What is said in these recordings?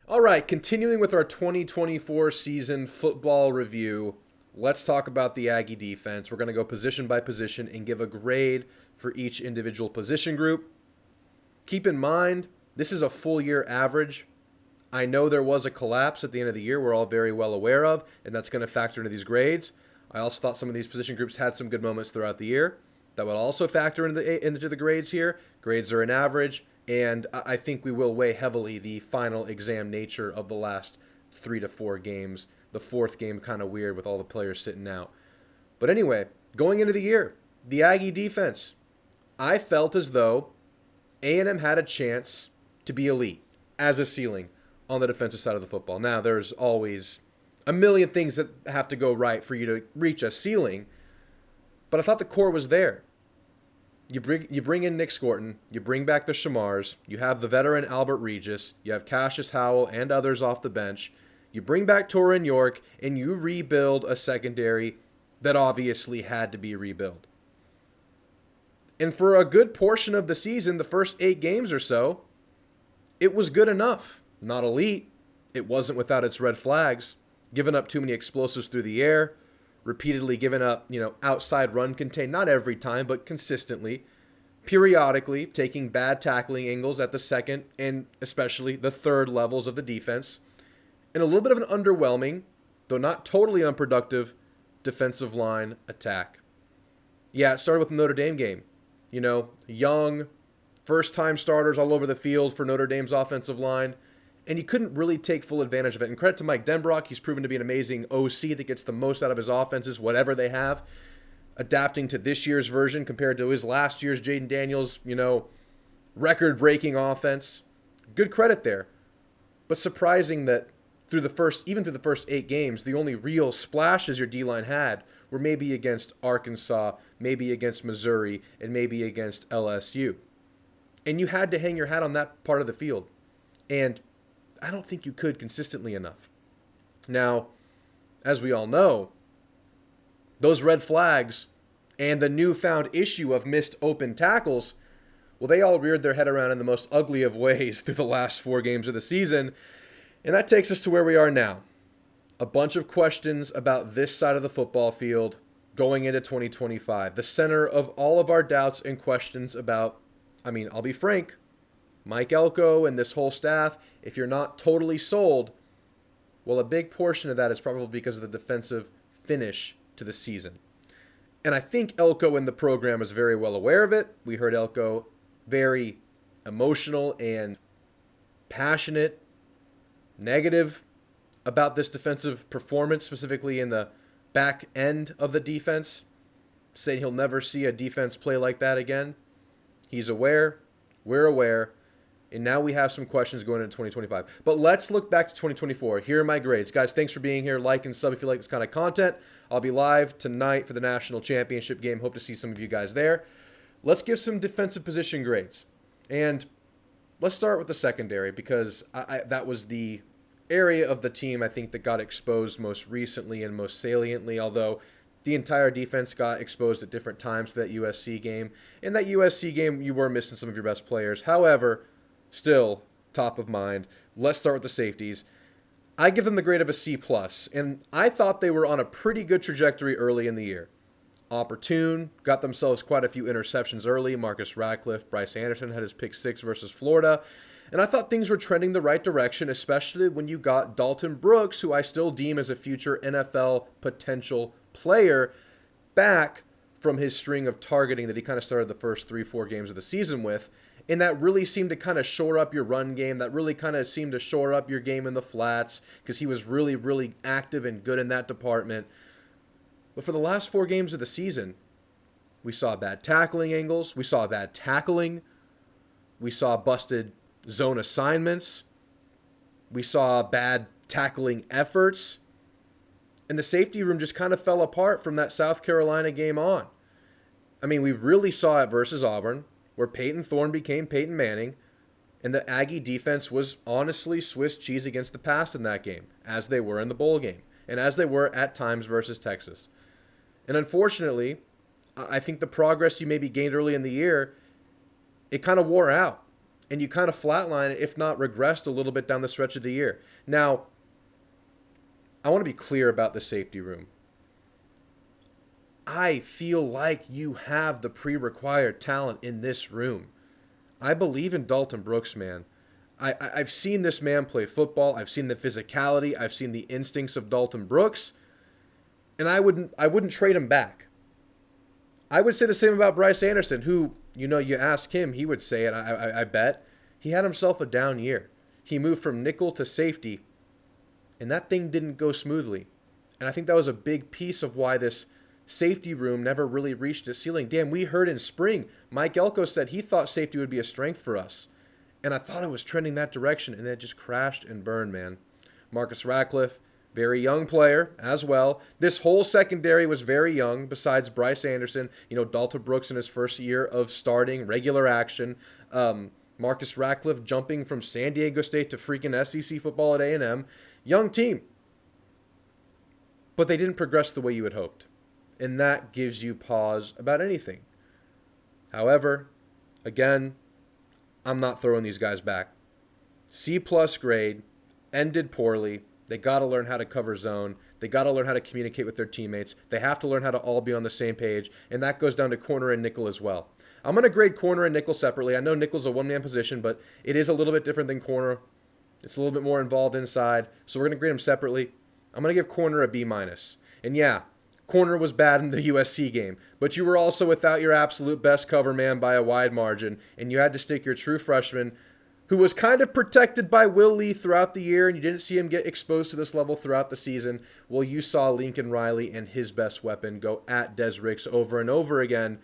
All right, continuing with our 2024 season football review, let's talk about the Aggie defense. We're going to go position by position and give a grade for each individual position group. Keep in mind, this is a full year average. I know there was a collapse at the end of the year we're all very well aware of, and that's going to factor into these grades. I also thought some of these position groups had some good moments throughout the year. That would also factor into the grades here. Grades are an average, and I think we will weigh heavily the final exam nature of the last 3 to 4 games. The fourth game kind of weird with all the players sitting out. But anyway, going into the year, the Aggie defense, I felt as though A&M had a chance to be elite as a ceiling on the defensive side of the football. Now, there's always a million things that have to go right for you to reach a ceiling, but I thought the core was there. You bring in Nick Scorton, you bring back the Shamars, you have the veteran Albert Regis, you have Cassius Howell and others off the bench, you bring back Torin York, and you rebuild a secondary that obviously had to be rebuilt. And for a good portion of the season, the first 8 games or so, it was good enough. Not elite. It wasn't without its red flags. Giving up too many explosives through the air, repeatedly giving up, outside run contain, not every time, but consistently, periodically taking bad tackling angles at the second and especially the third levels of the defense, and a little bit of an underwhelming, though not totally unproductive, defensive line attack. Yeah, it started with the Notre Dame game. Young, first-time starters all over the field for Notre Dame's offensive line, and he couldn't really take full advantage of it. And credit to Mike Denbrock, he's proven to be an amazing OC that gets the most out of his offenses, whatever they have, adapting to this year's version compared to his last year's Jaden Daniels, record-breaking offense. Good credit there. But surprising that through the first 8 games, the only real splashes your D-line had were maybe against Arkansas, maybe against Missouri, and maybe against LSU. And you had to hang your hat on that part of the field. And I don't think you could consistently enough. Now, as we all know, those red flags and the newfound issue of missed open tackles, well, they all reared their head around in the most ugly of ways through the last 4 games of the season. And that takes us to where we are now. A bunch of questions about this side of the football field going into 2025. The center of all of our doubts and questions about, I'll be frank, Mike Elko and this whole staff, if you're not totally sold, well, a big portion of that is probably because of the defensive finish to the season. And I think Elko and the program is very well aware of it. We heard Elko very emotional and passionate, negative about this defensive performance, specifically in the back end of the defense, saying he'll never see a defense play like that again. He's aware. We're aware. And now we have some questions going into 2025. But let's look back to 2024. Here are my grades. Guys, thanks for being here. Like and sub if you like this kind of content. I'll be live tonight for the national championship game. Hope to see some of you guys there. Let's give some defensive position grades. And let's start with the secondary because that was the area of the team I think that got exposed most recently and most saliently, although the entire defense got exposed at different times to that USC game. In that USC game, you were missing some of your best players. However, still top of mind. Let's start with the safeties. I give them the grade of a C+, and I thought they were on a pretty good trajectory early in the year. Opportune, got themselves quite a few interceptions early. Marcus Radcliffe, Bryce Anderson had his pick 6 versus Florida. And I thought things were trending the right direction, especially when you got Dalton Brooks, who I still deem as a future NFL potential player, back from his string of targeting that he kind of started the first 3-4 games of the season with. And that really seemed to kind of shore up your run game. That really kind of seemed to shore up your game in the flats because he was really, really active and good in that department. But for the last 4 games of the season, we saw bad tackling angles. We saw bad tackling. We saw busted zone assignments. We saw bad tackling efforts. And the safety room just kind of fell apart from that South Carolina game on. We really saw it versus Auburn, where Peyton Thorne became Peyton Manning, and the Aggie defense was honestly Swiss cheese against the pass in that game, as they were in the bowl game, and as they were at times versus Texas. And unfortunately, I think the progress you maybe gained early in the year, it kind of wore out. and you kind of flatline it, if not regressed a little bit down the stretch of the year. Now, I want to be clear about the safety room. I feel like you have the pre-required talent in this room. I believe in Dalton Brooks, man. I've seen this man play football. I've seen the physicality. I've seen the instincts of Dalton Brooks, and I wouldn't trade him back. I would say the same about Bryce Anderson, who, you ask him, he would say it, I bet. He had himself a down year. He moved from nickel to safety, and that thing didn't go smoothly. And I think that was a big piece of why this safety room never really reached its ceiling. Damn, we heard in spring, Mike Elko said he thought safety would be a strength for us. And I thought it was trending that direction, and then it just crashed and burned, man. Marcus Ratcliffe, very young player as well. This whole secondary was very young, besides Bryce Anderson. Dalton Brooks in his first year of starting regular action. Marcus Ratcliffe jumping from San Diego State to freaking SEC football at A&M. Young team. But they didn't progress the way you had hoped. And that gives you pause about anything. However, again, I'm not throwing these guys back. C+ grade, ended poorly. They got to learn how to cover zone. They got to learn how to communicate with their teammates. They have to learn how to all be on the same page, and that goes down to corner and nickel as well. I'm going to grade corner and nickel separately. I know nickel's a one-man position, but it is a little bit different than corner. It's a little bit more involved inside, so we're going to grade them separately. I'm going to give corner a B-. And yeah, corner was bad in the USC game, but you were also without your absolute best cover man by a wide margin, and you had to stick your true freshman, who was kind of protected by Will Lee throughout the year, and you didn't see him get exposed to this level throughout the season. Well, you saw Lincoln Riley and his best weapon go at Des Ricks over and over again.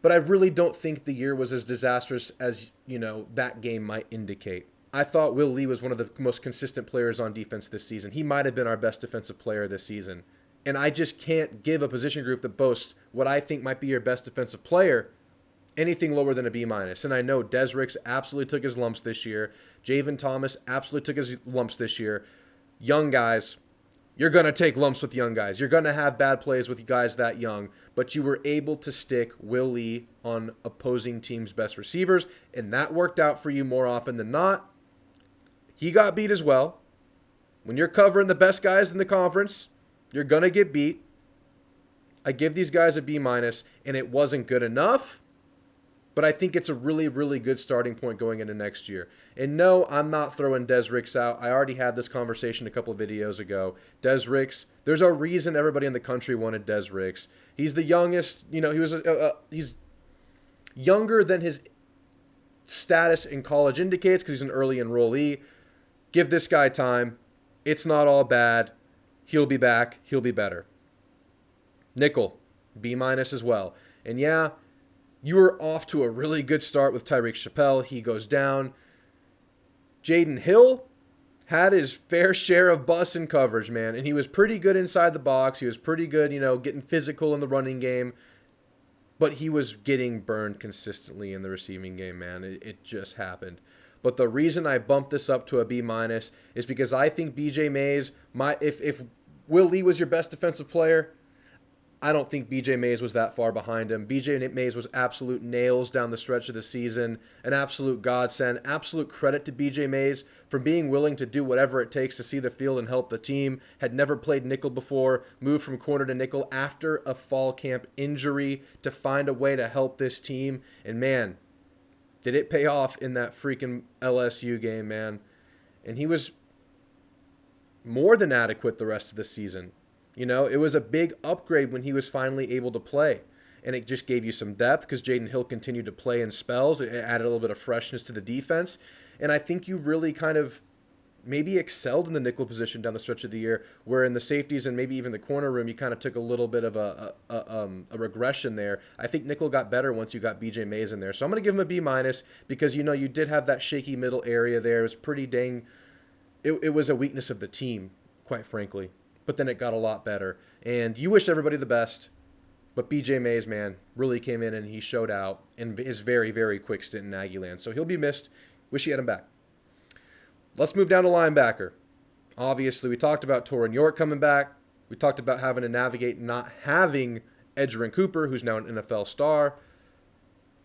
But I really don't think the year was as disastrous as, that game might indicate. I thought Will Lee was one of the most consistent players on defense this season. He might have been our best defensive player this season. And I just can't give a position group that boasts what I think might be your best defensive player anything lower than a B-. And I know Des Ricks absolutely took his lumps this year. Javen Thomas absolutely took his lumps this year. Young guys, you're going to take lumps with young guys. You're going to have bad plays with guys that young. But you were able to stick Will Lee on opposing teams' best receivers, and that worked out for you more often than not. He got beat as well. When you're covering the best guys in the conference, you're going to get beat. I give these guys a B-, and it wasn't good enough. But I think it's a really, really good starting point going into next year. And no, I'm not throwing Des Ricks out. I already had this conversation a couple of videos ago. Des Ricks, there's a reason everybody in the country wanted Des Ricks. He's the youngest, he's younger than his status in college indicates because he's an early enrollee. Give this guy time. It's not all bad. He'll be back. He'll be better. Nickel, B- as well. And yeah, you were off to a really good start with Tyreek Chappelle. He goes down. Jaden Hill had his fair share of busts in coverage, man. And he was pretty good inside the box. He was pretty good, getting physical in the running game. But he was getting burned consistently in the receiving game, man. It just happened. But the reason I bumped this up to a B- is because I think BJ Mays, if Will Lee was your best defensive player, I don't think BJ Mays was that far behind him. BJ Mays was absolute nails down the stretch of the season, an absolute godsend, absolute credit to BJ Mays for being willing to do whatever it takes to see the field and help the team. Had never played nickel before, moved from corner to nickel after a fall camp injury to find a way to help this team. And man, did it pay off in that freaking LSU game, man. And he was more than adequate the rest of the season. It was a big upgrade when he was finally able to play. And it just gave you some depth because Jaden Hill continued to play in spells. It added a little bit of freshness to the defense. And I think you really kind of maybe excelled in the nickel position down the stretch of the year, where in the safeties and maybe even the corner room, you kind of took a little bit of a regression there. I think nickel got better once you got BJ Mays in there. So I'm going to give him a B- because, you did have that shaky middle area there. It was pretty dang – it was a weakness of the team, quite frankly. But then it got a lot better. And you wish everybody the best. But BJ Mays, man, really came in and he showed out in his very, very quick stint in Aggie land. So he'll be missed. Wish he had him back. Let's move down to linebacker. Obviously, we talked about Torin York coming back. We talked about having to navigate not having Edgerrin Cooper, who's now an NFL star.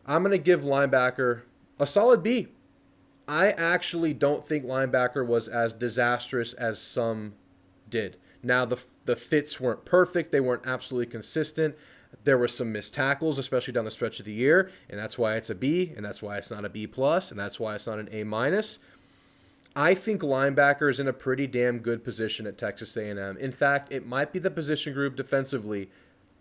I'm going to give linebacker A solid B. I actually don't think linebacker was as disastrous as some did. Now, the fits weren't perfect. They weren't absolutely consistent. There were some missed tackles, especially down the stretch of the year, and that's why it's a B, and that's why it's not a B plus, and that's why it's not an A minus. I think linebacker is in a pretty damn good position at Texas A&M. In fact, it might be the position group defensively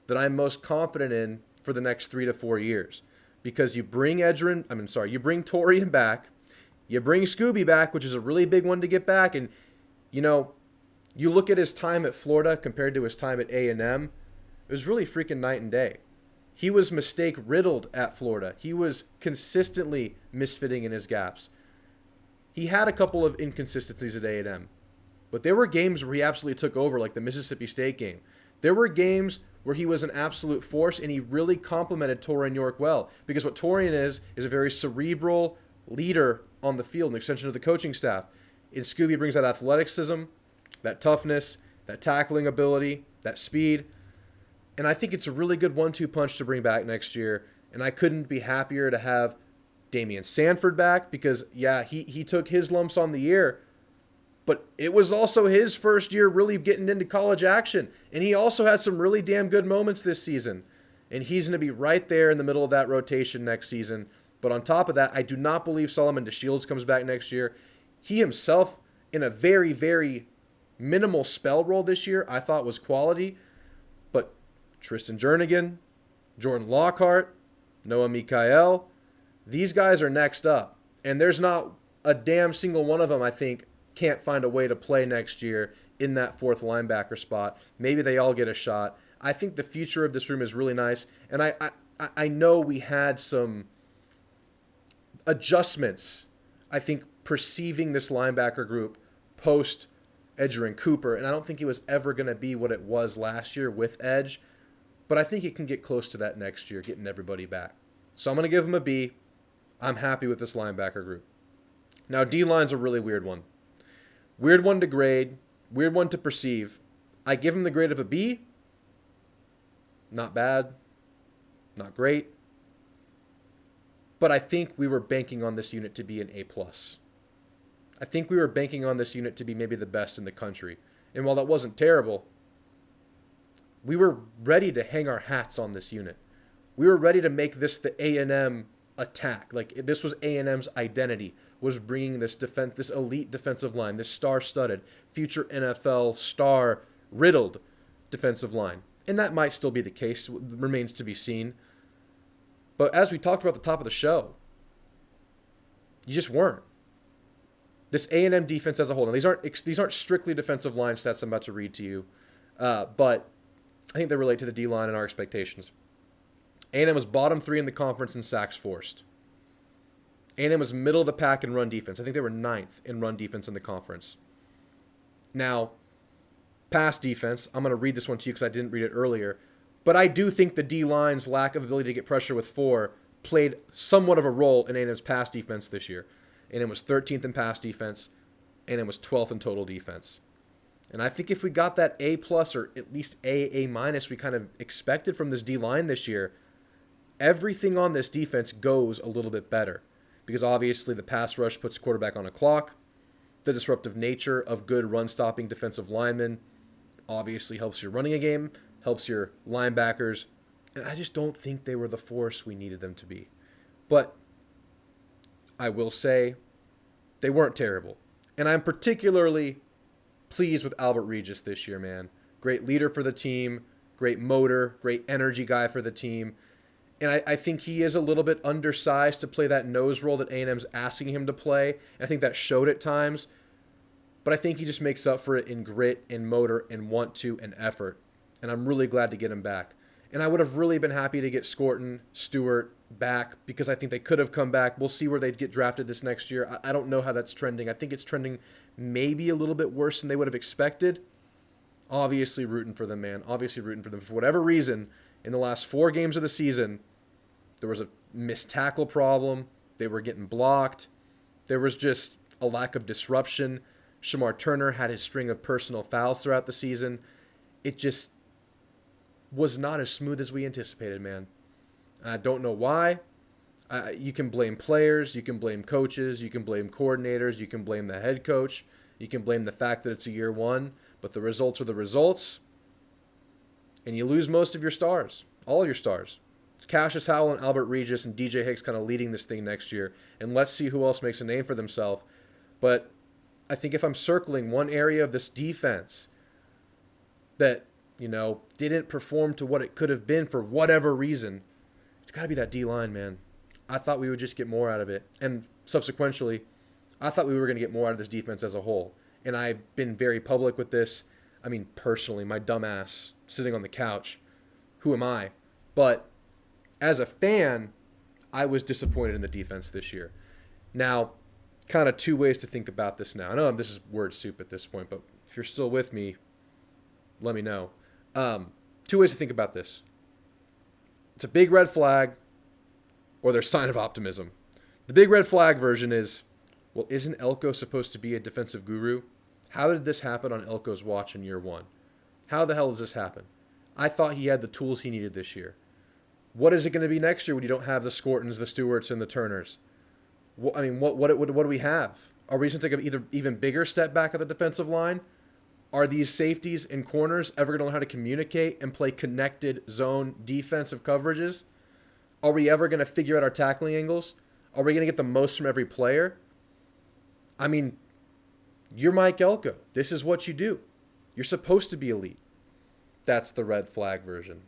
that I'm most confident in for the next 3 to 4 years, because you bring you bring Torian back, you bring Scooby back, which is a really big one to get back, and you know, you look at his time at Florida compared to his time at A&M, it was really freaking night and day. He was mistake riddled at Florida. He was consistently misfitting in his gaps. He had a couple of inconsistencies at A&M, but there were games where he absolutely took over, like the Mississippi State game. There were games where he was an absolute force, and he really complimented Torian York well, because what Torian is a very cerebral leader on the field, an extension of the coaching staff. And Scooby brings that athleticism, that toughness, that tackling ability, that speed. And I think it's a really good 1-2 punch to bring back next year. And I couldn't be happier to have Damian Sanford back, because, yeah, he took his lumps on the year, but it was also his first year really getting into college action. And he also had some really damn good moments this season. And he's going to be right there in the middle of that rotation next season. But on top of that, I do not believe Solomon DeShields comes back next year. He himself, in a very, very minimal spell role this year, I thought was quality. But Tristan Jernigan, Jordan Lockhart, Noah Mikael, these guys are next up. And there's not a damn single one of them, I think, can't find a way to play next year in that fourth linebacker spot. Maybe they all get a shot. I think the future of this room is really nice. And I know we had some adjustments, I think, perceiving this linebacker group post Edger and Cooper, and I don't think it was ever going to be what it was last year with Edge, but I think it can get close to that next year, getting everybody back. So I'm going to give him a B. I'm happy with this linebacker group. Now, D-line's a really weird one. Weird one to grade, weird one to perceive. I give him the grade of a B. Not bad, not great. But I think we were banking on this unit to be an A+. I think we were banking on this unit to be maybe the best in the country. And while that wasn't terrible, we were ready to hang our hats on this unit. We were ready to make this the A&M attack. Like, this was A&M's identity, was bringing this defense, this elite defensive line, this star-studded, future NFL star-riddled defensive line. And that might still be the case, remains to be seen. But as we talked about at the top of the show, you just weren't. This A&M defense as a whole, now these aren't strictly defensive line stats I'm about to read to you, but I think they relate to the D-line and our expectations. A&M was bottom 3 in the conference in sacks forced. A&M was middle of the pack in run defense. I think they were 9th in run defense in the conference. Now, pass defense, I'm going to read this one to you because I didn't read it earlier, but I do think the D-line's lack of ability to get pressure with 4 played somewhat of a role in A&M's pass defense this year. A&M was 13th in pass defense. A&M was 12th in total defense. And I think if we got that A+ or at least A minus we kind of expected from this D-line this year, everything on this defense goes a little bit better. Because obviously the pass rush puts quarterback on a clock. The disruptive nature of good run-stopping defensive linemen obviously helps your running a game, helps your linebackers. And I just don't think they were the force we needed them to be. But I will say they weren't terrible. And I'm particularly pleased with Albert Regis this year, man. Great leader for the team, great motor, great energy guy for the team. And I think he is a little bit undersized to play that nose role that A&M's asking him to play. And I think that showed at times. But I think he just makes up for it in grit, in motor, and want to, and effort. And I'm really glad to get him back. And I would have really been happy to get Scorton, Stewart back because I think they could have come back. We'll see where they'd get drafted this next year. I don't know how that's trending. I think it's trending maybe a little bit worse than they would have expected. Obviously rooting for them, man. Obviously rooting for them. For whatever reason, in the last 4 games of the season, there was a missed tackle problem. They were getting blocked. There was just a lack of disruption. Shamar Turner had his string of personal fouls throughout the season. It just was not as smooth as we anticipated, man. I don't know why. You can blame players, you can blame coaches, you can blame coordinators, you can blame the head coach, you can blame the fact that it's a year one, but the results are the results, and you lose most of your stars, all your stars. It's Cassius Howell and Albert Regis and DJ Hicks kind of leading this thing next year, and let's see who else makes a name for themselves. But I think if I'm circling one area of this defense that, didn't perform to what it could have been for whatever reason, it's got to be that D-line, man. I thought we would just get more out of it. And subsequently, I thought we were going to get more out of this defense as a whole. And I've been very public with this. I mean, personally, my dumb ass sitting on the couch. Who am I? But as a fan, I was disappointed in the defense this year. Now, kind of two ways to think about this now. I know this is word soup at this point, but if you're still with me, let me know. Two ways to think about this. It's a big red flag, or there's sign of optimism. The big red flag version is, well, isn't Elko supposed to be a defensive guru? How did this happen on Elko's watch in year one? How the hell does this happen? I thought he had the tools he needed this year. What is it going to be next year when you don't have the Scortons, the Stewarts, and the Turners? What do we have? Are we going to take an even bigger step back at the defensive line? Are these safeties and corners ever going to learn how to communicate and play connected zone defensive coverages? Are we ever going to figure out our tackling angles? Are we going to get the most from every player? I mean, you're Mike Elko. This is what you do. You're supposed to be elite. That's the red flag version.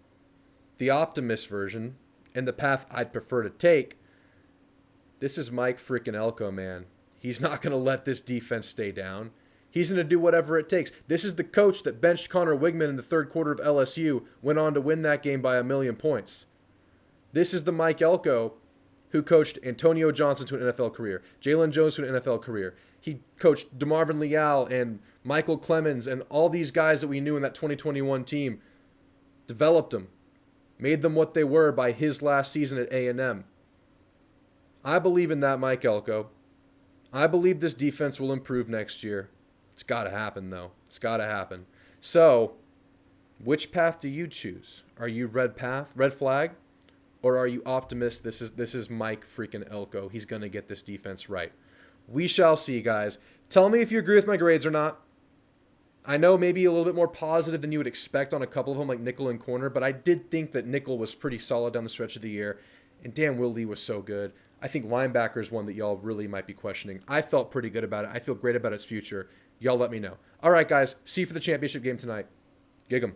The optimist version, and the path I'd prefer to take, this is Mike freaking Elko, man. He's not going to let this defense stay down. He's going to do whatever it takes. This is the coach that benched Connor Wigman in the third quarter of LSU, went on to win that game by 1,000,000 points. This is the Mike Elko who coached Antonio Johnson to an NFL career, Jalen Jones to an NFL career. He coached DeMarvin Leal and Michael Clemens and all these guys that we knew in that 2021 team, developed them, made them what they were by his last season at A&M. I believe in that Mike Elko. I believe this defense will improve next year. It's got to happen, though. It's got to happen. So, which path do you choose? Are you red flag? Or are you optimist? This is Mike freaking Elko. He's going to get this defense right. We shall see, guys. Tell me if you agree with my grades or not. I know maybe a little bit more positive than you would expect on a couple of them, like nickel and corner, but I did think that nickel was pretty solid down the stretch of the year, and damn, Will Lee was so good. I think linebacker is one that y'all really might be questioning. I felt pretty good about it. I feel great about its future. Y'all let me know. All right, guys. See you for the championship game tonight. Gig 'em.